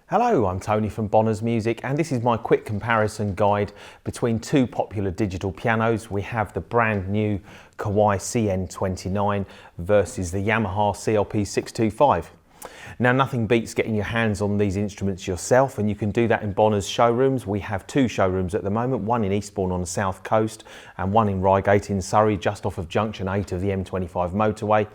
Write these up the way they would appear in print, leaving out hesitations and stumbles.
Hello, I'm Tony from Bonner's Music, and this is my quick comparison guide between two popular digital pianos. We have the brand new Kawai CN29 versus the Yamaha CLP625. Now, nothing beats getting your hands on these instruments yourself, and you can do that in Bonner's showrooms. We have two showrooms at the moment, one in Eastbourne on the south coast and one in Reigate in Surrey, just off of junction 8 of the M25 motorway.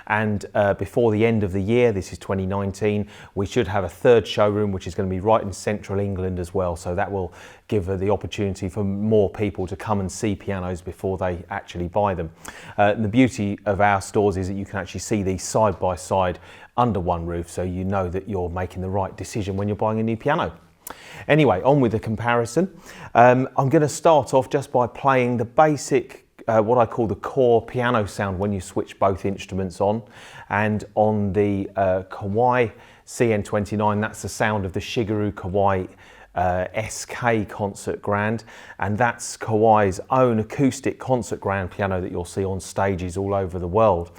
And before the end of the year, this is 2019, we should have a third showroom which is going to be right in central England as well, so that will give the opportunity for more people to come and see pianos before they actually buy them. The beauty of our stores is that you can actually see these side by side under one roof, so you know that you're making the right decision when you're buying a new piano. Anyway, on with the comparison. I'm going to start off just by playing the basic, what I call the core piano sound when you switch both instruments on. And on the Kawai CN29, that's the sound of the Shigeru Kawai SK concert grand, and that's Kawai's own acoustic concert grand piano that you'll see on stages all over the world.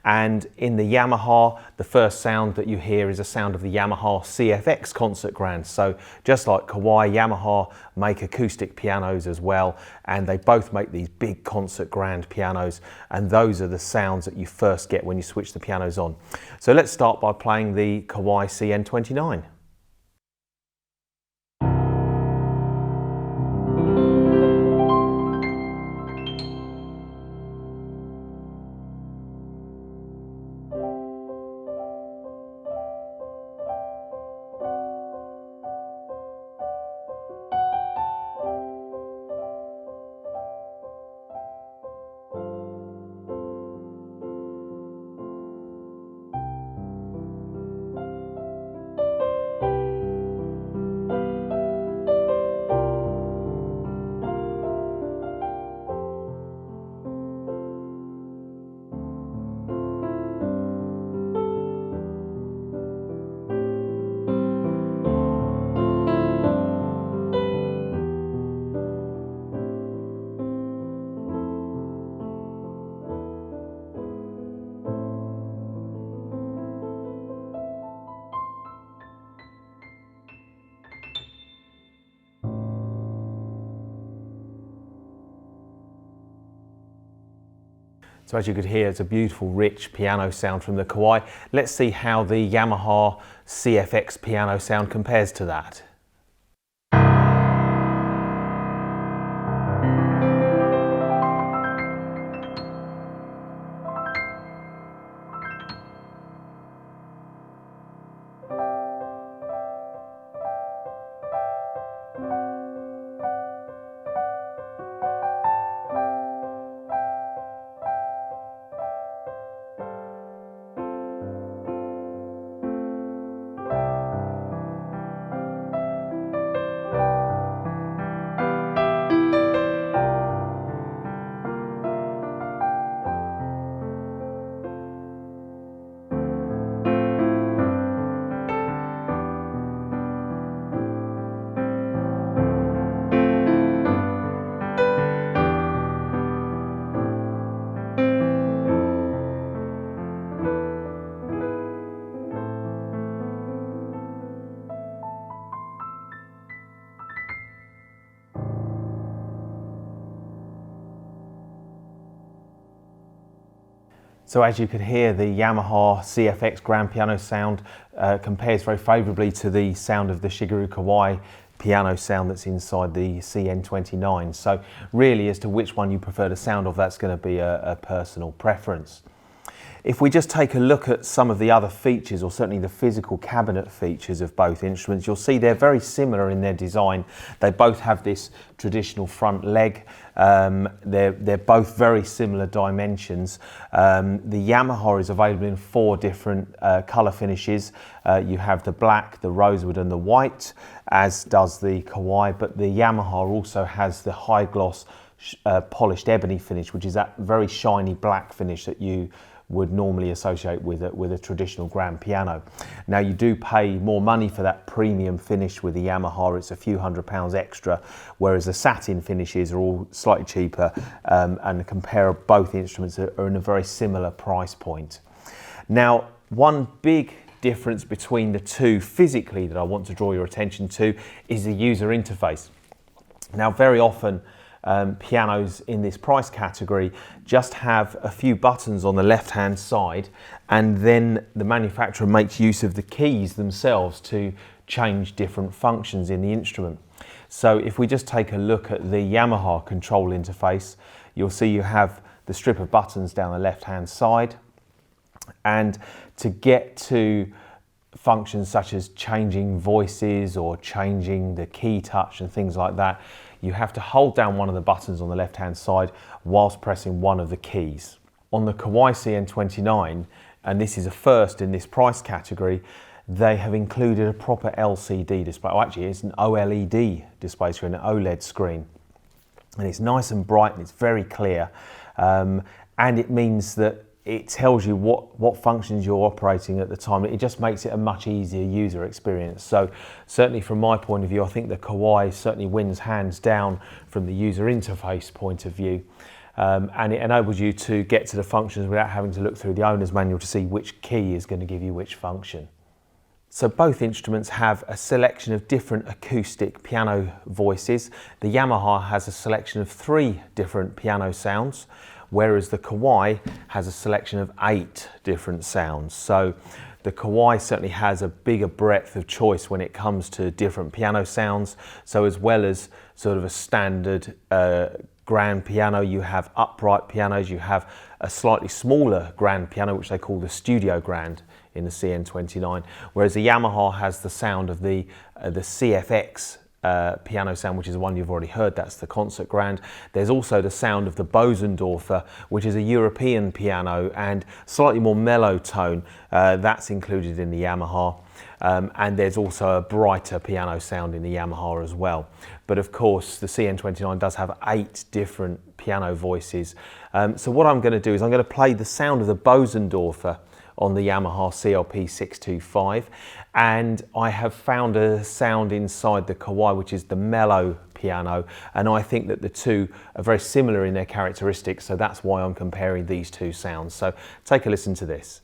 And in the Yamaha, the first sound that you hear is a sound of the Yamaha CFX concert grand. So just like Kawai, Yamaha make acoustic pianos as well, and they both make these big concert grand pianos, and those are the sounds that you first get when you switch the pianos on. So let's start by playing the Kawai CN29. So as you could hear, it's a beautiful, rich piano sound from the Kawai. Let's see how the Yamaha CFX piano sound compares to that. So as you could hear, the Yamaha CFX grand piano sound compares very favourably to the sound of the Shigeru Kawai piano sound that's inside the CN29. So really, as to which one you prefer the sound of, that's going to be a personal preference. If we just take a look at some of the other features, or certainly the physical cabinet features of both instruments, you'll see they're very similar in their design. They both have this traditional front leg. They're both very similar dimensions. The Yamaha is available in 4 different colour finishes. You have the black, the rosewood and the white, as does the Kawai, but the Yamaha also has the high gloss polished ebony finish, which is that very shiny black finish that you would normally associate with a traditional grand piano. Now, you do pay more money for that premium finish with the Yamaha. It's a few £100 extra, whereas the satin finishes are all slightly cheaper, and compare both instruments are in a very similar price point. Now, one big difference between the two physically that I want to draw your attention to is the user interface. Now, very often pianos in this price category just have a few buttons on the left-hand side, and then the manufacturer makes use of the keys themselves to change different functions in the instrument. So if we just take a look at the Yamaha control interface, you'll see you have the strip of buttons down the left-hand side, and to get to functions such as changing voices or changing the key touch and things like that, you have to hold down one of the buttons on the left hand side whilst pressing one of the keys. On the Kawai CN29, and this is a first in this price category, they have included a proper LCD display. Oh, actually it's an OLED display screen, an OLED screen, and it's nice and bright and it's very clear, and it means that it tells you what functions you're operating at the time. It just makes it a much easier user experience. So certainly from my point of view, I think the Kawai certainly wins hands down from the user interface point of view. And it enables you to get to the functions without having to look through the owner's manual to see which key is going to give you which function. So both instruments have a selection of different acoustic piano voices. The Yamaha has a selection of 3 different piano sounds, whereas the Kawai has a selection of 8 different sounds. So the Kawai certainly has a bigger breadth of choice when it comes to different piano sounds. So as well as sort of a standard grand piano, you have upright pianos, you have a slightly smaller grand piano, which they call the Studio Grand in the CN29, whereas the Yamaha has the sound of the CFX piano sound, which is the one you've already heard, that's the concert grand. There's also the sound of the Bosendorfer, which is a European piano and slightly more mellow tone, that's included in the Yamaha. And there's also a brighter piano sound in the Yamaha as well. But of course the CN29 does have 8 different piano voices. So what I'm going to do is I'm going to play the sound of the Bosendorfer on the Yamaha CLP625, and I have found a sound inside the Kawai which is the mellow piano, and I think that the two are very similar in their characteristics, so that's why I'm comparing these two sounds. So take a listen to this.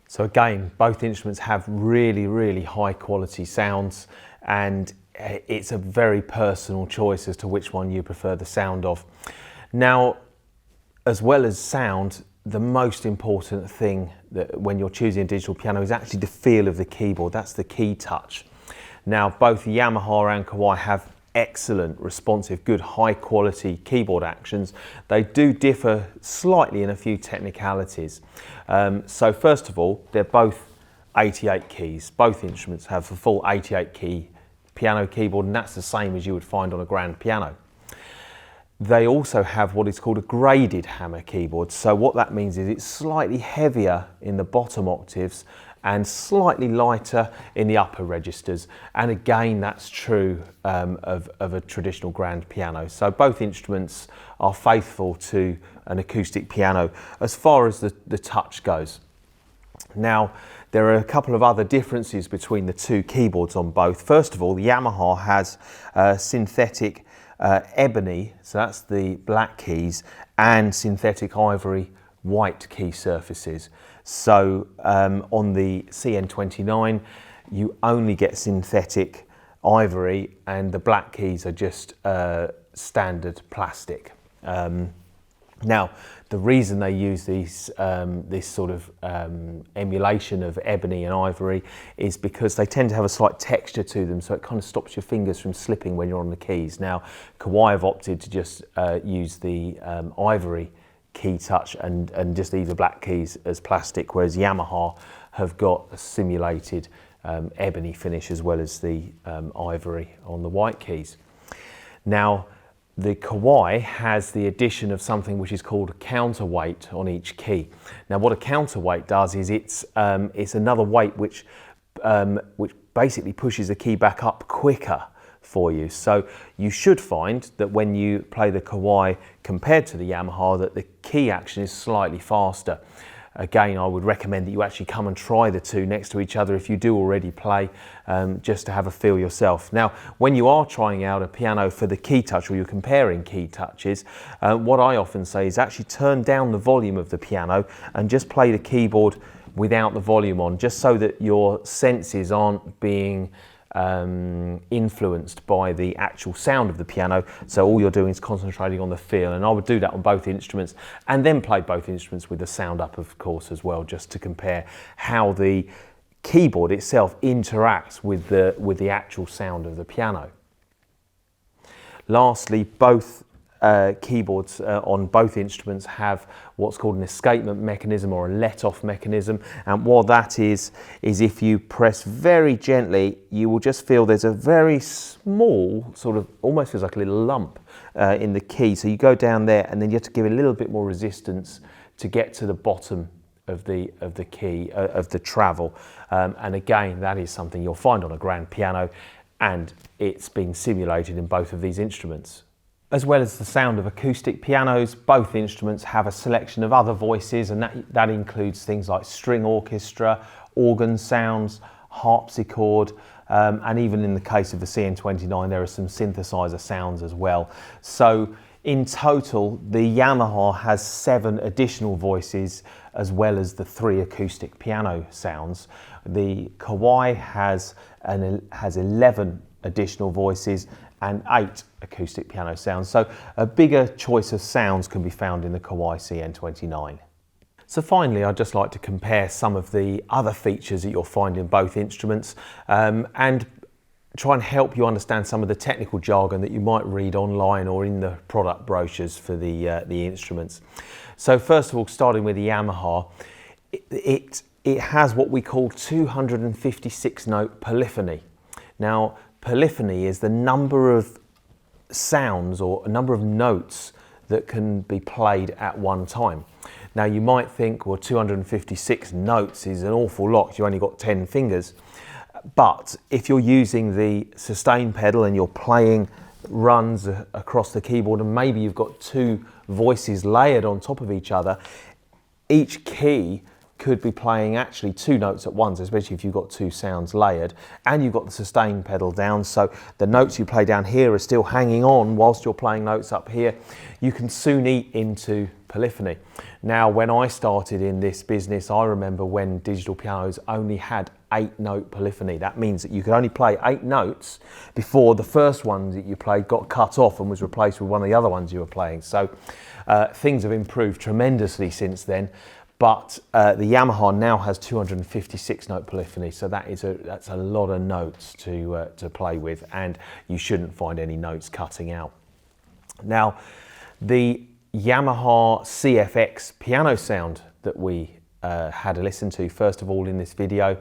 So again, both instruments have really, really high quality sounds, and it's a very personal choice as to which one you prefer the sound of. Now, as well as sound, the most important thing that when you're choosing a digital piano is actually the feel of the keyboard. That's the key touch. Now, both Yamaha and Kawai have excellent, responsive, good, high quality keyboard actions. They do differ slightly in a few technicalities. So first of all, they're both 88 keys. Both instruments have a full 88 key piano keyboard, and that's the same as you would find on a grand piano. They also have what is called a graded hammer keyboard. So what that means is it's slightly heavier in the bottom octaves and slightly lighter in the upper registers. And again, that's true of a traditional grand piano. So both instruments are faithful to an acoustic piano as far as the touch goes. Now, there are a couple of other differences between the two keyboards on both. First of all, the Yamaha has synthetic ebony, so that's the black keys, and synthetic ivory white key surfaces. So on the CN29, you only get synthetic ivory, and the black keys are just standard plastic. Now, the reason they use these, this sort of emulation of ebony and ivory is because they tend to have a slight texture to them, so it kind of stops your fingers from slipping when you're on the keys. Now, Kawai have opted to just use the ivory key touch and just leave the black keys as plastic, whereas Yamaha have got a simulated ebony finish as well as the ivory on the white keys. Now, the Kawai has the addition of something which is called a counterweight on each key. Now, what a counterweight does is it's another weight which basically pushes the key back up quicker for you. So you should find that when you play the Kawai compared to the Yamaha, that the key action is slightly faster. Again, I would recommend that you actually come and try the two next to each other if you do already play, just to have a feel yourself. Now, when you are trying out a piano for the key touch, or you're comparing key touches, what I often say is actually turn down the volume of the piano and just play the keyboard without the volume on, just so that your senses aren't being influenced by the actual sound of the piano. So all you're doing is concentrating on the feel, and I would do that on both instruments, and then play both instruments with the sound up, of course, as well, just to compare how the keyboard itself interacts with the actual sound of the piano. Lastly, both keyboards on both instruments have what's called an escapement mechanism or a let-off mechanism, and what that is if you press very gently, you will just feel there's a very small, sort of almost feels like a little lump in the key. So you go down there, and then you have to give it a little bit more resistance to get to the bottom of the key, of the travel. And again, that is something you'll find on a grand piano, and it's being simulated in both of these instruments. As well as the sound of acoustic pianos, both instruments have a selection of other voices, and that includes things like string orchestra, organ sounds, harpsichord, and even in the case of the CN29, there are some synthesizer sounds as well. So in total, the Yamaha has 7 additional voices as well as the 3 acoustic piano sounds. The Kawai has 11 additional voices and 8 acoustic piano sounds. So a bigger choice of sounds can be found in the Kawai CN29. So finally, I'd just like to compare some of the other features that you'll find in both instruments, and try and help you understand some of the technical jargon that you might read online or in the product brochures for the instruments. So first of all, starting with the Yamaha, it has what we call 256 note polyphony. Now, polyphony is the number of sounds or a number of notes that can be played at one time. Now, you might think, well, 256 notes is an awful lot, you only got 10 fingers. But if you're using the sustain pedal and you're playing runs across the keyboard, and maybe you've got 2 voices layered on top of each other, each key could be playing actually 2 notes at once, especially if you've got 2 sounds layered, and you've got the sustain pedal down, so the notes you play down here are still hanging on whilst you're playing notes up here. You can soon eat into polyphony. Now, when I started in this business, I remember when digital pianos only had 8-note polyphony. That means that you could only play 8 notes before the first one that you played got cut off and was replaced with one of the other ones you were playing. So things have improved tremendously since then. But the Yamaha now has 256 note polyphony, so that's a lot of notes to play with, and you shouldn't find any notes cutting out. Now, the Yamaha CFX piano sound that we had a listen to first of all in this video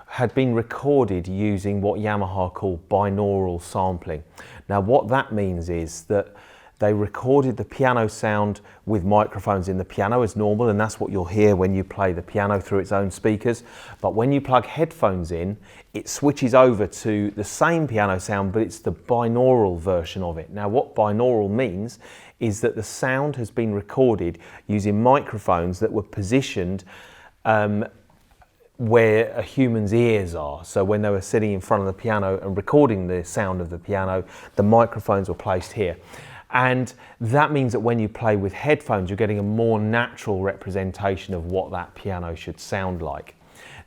had been recorded using what Yamaha call binaural sampling. Now, what that means is that they recorded the piano sound with microphones in the piano as normal, and that's what you'll hear when you play the piano through its own speakers. But when you plug headphones in, it switches over to the same piano sound, but it's the binaural version of it. Now, what binaural means is that the sound has been recorded using microphones that were positioned where a human's ears are. So when they were sitting in front of the piano and recording the sound of the piano, the microphones were placed here. And that means that when you play with headphones, you're getting a more natural representation of what that piano should sound like.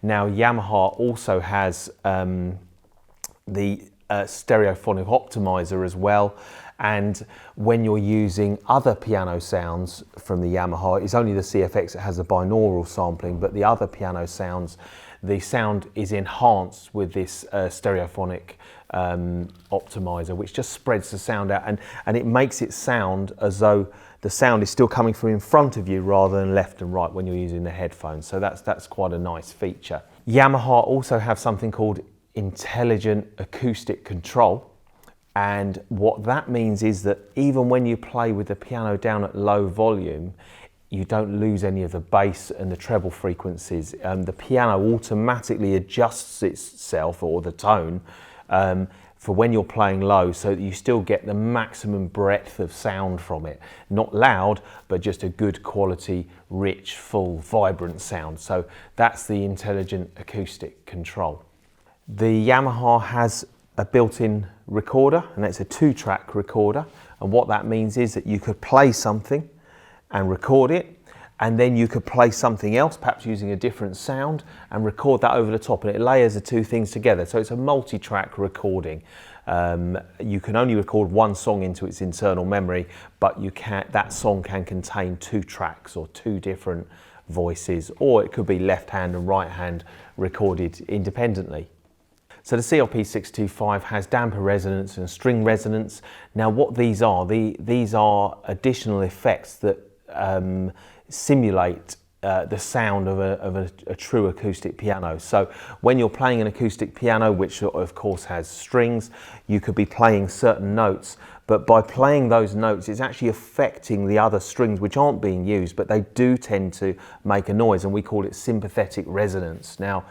Now, Yamaha also has the stereophonic optimizer as well. And when you're using other piano sounds from the Yamaha, it's only the CFX that has the binaural sampling, but the other piano sounds, the sound is enhanced with this stereophonic optimizer, which just spreads the sound out, and it makes it sound as though the sound is still coming from in front of you rather than left and right when you're using the headphones. So that's quite a nice feature. Yamaha also have something called intelligent acoustic control. And what that means is that even when you play with the piano down at low volume, you don't lose any of the bass and the treble frequencies. The piano automatically adjusts itself, or the tone, for when you're playing low, so that you still get the maximum breadth of sound from it. Not loud, but just a good quality, rich, full, vibrant sound. So that's the intelligent acoustic control. The Yamaha has a built-in recorder, and it's a 2-track recorder, and what that means is that you could play something and record it, and then you could play something else, perhaps using a different sound, and record that over the top, and it layers the two things together. So it's a multi-track recording. You can only record one song into its internal memory, but that song can contain 2 tracks or 2 different voices, or it could be left hand and right hand recorded independently. So the CLP625 has damper resonance and string resonance. Now, what these are additional effects that simulate the sound of a true acoustic piano. So when you're playing an acoustic piano, which of course has strings, you could be playing certain notes, but by playing those notes, it's actually affecting the other strings which aren't being used, but they do tend to make a noise, and we call it sympathetic resonance. Now,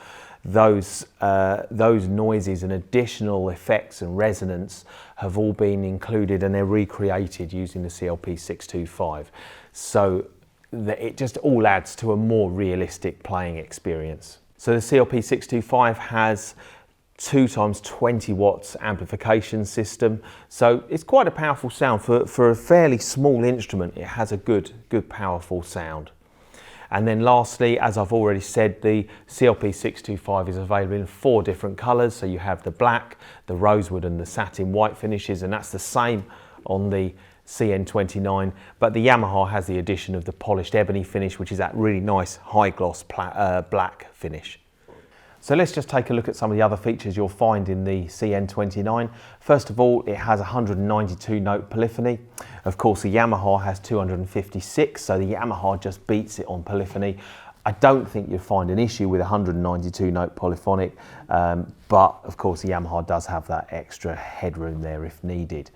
those noises and additional effects and resonance have all been included, and they're recreated using the CLP625. So it just all adds to a more realistic playing experience. So the CLP625 has 2 times 20 watts amplification system. So it's quite a powerful sound. For a fairly small instrument, it has a good powerful sound. And then lastly, as I've already said, the CLP625 is available in 4 different colours. So you have the black, the rosewood and the satin white finishes, and that's the same on the CN29, but the Yamaha has the addition of the polished ebony finish, which is that really nice high gloss black finish. So let's just take a look at some of the other features you'll find in the CN29. First of all, it has 192 note polyphony. Of course, the Yamaha has 256, so the Yamaha just beats it on polyphony. I don't think you'll find an issue with 192 note polyphonic, but of course the Yamaha does have that extra headroom there if needed.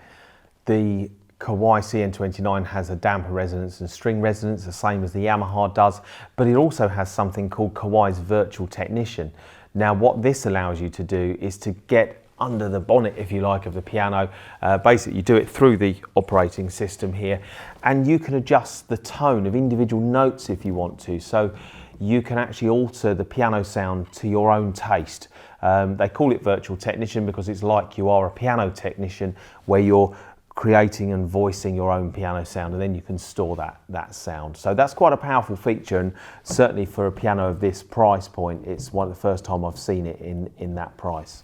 The Kawai CN29 has a damper resonance and string resonance, the same as the Yamaha does, but it also has something called Kawai's Virtual Technician. Now, what this allows you to do is to get under the bonnet, if you like, of the piano. Basically, you do it through the operating system here, and you can adjust the tone of individual notes if you want to. So you can actually alter the piano sound to your own taste. They call it Virtual Technician because it's like you are a piano technician, where you're creating and voicing your own piano sound, and then you can store that sound. So that's quite a powerful feature, and certainly for a piano of this price point, it's one of the first time I've seen it in that price.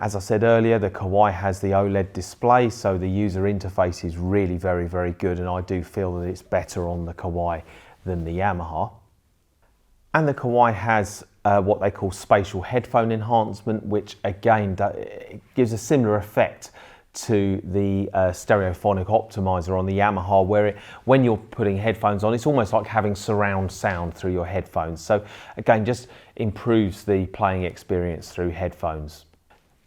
As I said earlier, the Kawai has the OLED display, so the user interface is really very, very good, and I do feel that it's better on the Kawai than the Yamaha. And the Kawai has what they call spatial headphone enhancement, which again it gives a similar effect to the stereophonic optimizer on the Yamaha, where when you're putting headphones on, it's almost like having surround sound through your headphones. So again, just improves the playing experience through headphones.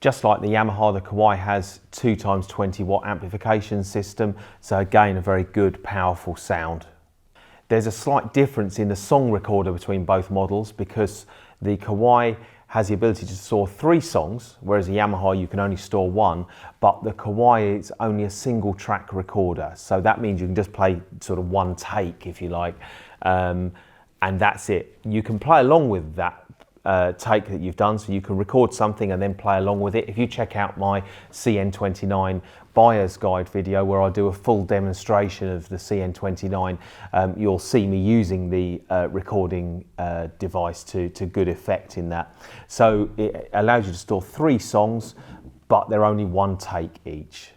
Just like the Yamaha, the Kawai has 2x 20 watt amplification system, so again a very good powerful sound. There's a slight difference in the song recorder between both models, because the Kawai has the ability to store 3 songs, whereas the Yamaha you can only store 1, but the Kawai is only a single track recorder. So that means you can just play sort of one take, if you like, and that's it. You can play along with that take that you've done, so you can record something and then play along with it. If you check out my CN29 buyer's guide video, where I do a full demonstration of the CN29, you'll see me using the recording device to good effect in that. So it allows you to store 3 songs, but they're only one take each.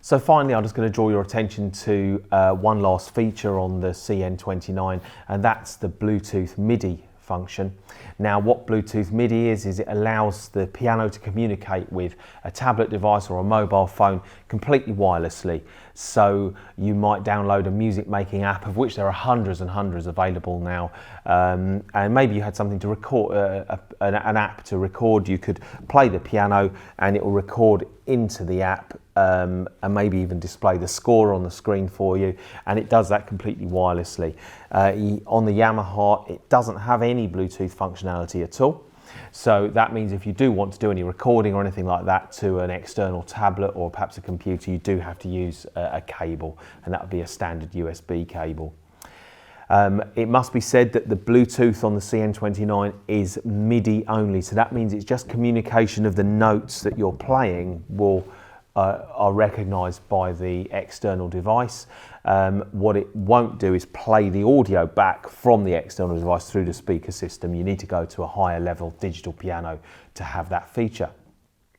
So finally, I'm just going to draw your attention to one last feature on the CN29, and that's the Bluetooth MIDI function. Now, what Bluetooth MIDI is it allows the piano to communicate with a tablet device or a mobile phone completely wirelessly. So you might download a music making app, of which there are hundreds and hundreds available now, and maybe you had something to record, an app to record. You could play the piano and it will record into the app, and maybe even display the score on the screen for you, and it does that completely wirelessly. On the Yamaha, it doesn't have any Bluetooth functionality at all, so that means if you do want to do any recording or anything like that to an external tablet or perhaps a computer, you do have to use a cable, and that would be a standard USB cable. It must be said that the Bluetooth on the CN29 is MIDI only, so that means it's just communication of the notes that you're playing are recognised by the external device. What it won't do is play the audio back from the external device through the speaker system. You need to go to a higher level digital piano to have that feature.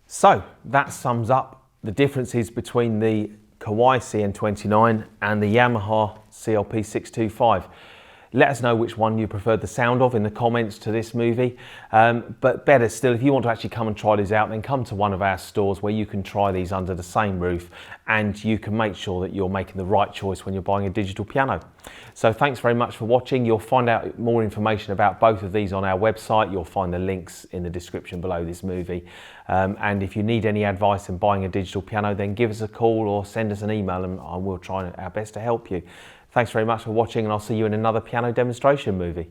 So that sums up the differences between the Kawai CN29 and the Yamaha CLP625. Let us know which one you preferred the sound of in the comments to this movie. But better still, if you want to actually come and try these out, then come to one of our stores where you can try these under the same roof, and you can make sure that you're making the right choice when you're buying a digital piano. So thanks very much for watching. You'll find out more information about both of these on our website. You'll find the links in the description below this movie. And if you need any advice in buying a digital piano, then give us a call or send us an email, and we'll try our best to help you. Thanks very much for watching, and I'll see you in another piano demonstration movie.